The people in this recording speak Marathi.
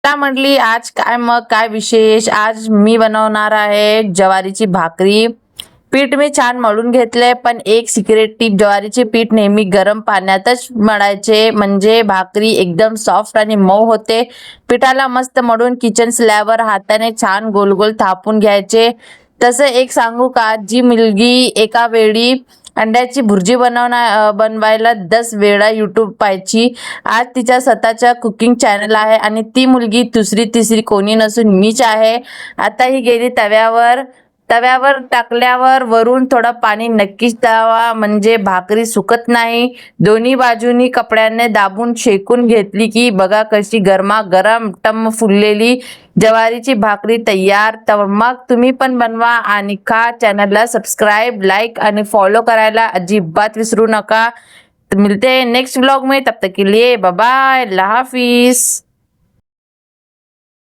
आता म्हटली आज काय विशेष. आज मी बनवणार आहे ज्वारीची भाकरी. पीठ मी छान मळून घेतले, पण एक सिक्रेट टिप, ज्वारीचे पीठ नेहमी गरम पाण्यातच मळायचे, म्हणजे भाकरी एकदम सॉफ्ट आणि मऊ होते. पिठाला मस्त मळून किचन स्लॅबवर हाताने छान गोल गोल थापून घ्यायचे. तसं एक सांगू का, जी मुलगी एका वेळी अंड्याची भुर्जी बनवायला 10 वेळा यूट्यूब पाहायची, आज तिच्या स्वतःच्या कुकिंग चॅनल आहे आणि ती मुलगी दुसरी तिसरी कोणी नसून मीच आहे. आता ही गेली तव्यावर. तव्यावर टाकल्यावर वरून थोडं पाणी नक्कीच द्यावा, म्हणजे भाकरी सुकत नाही. दोन्ही बाजूनी कपड्याने दाबून शेकून घेतली की बघा कशी गरमागरम टम्म फुललेली ज्वारीची भाकरी तयार. तर मग तुम्ही पण बनवा आणि खा. चॅनलला सबस्क्राईब, लाईक आणि फॉलो करायला अजिबात विसरू नका. मिलते हैं नेक्स्ट व्लॉग में, तब तक के लिए बाय बाय, अल्लाह हाफिज.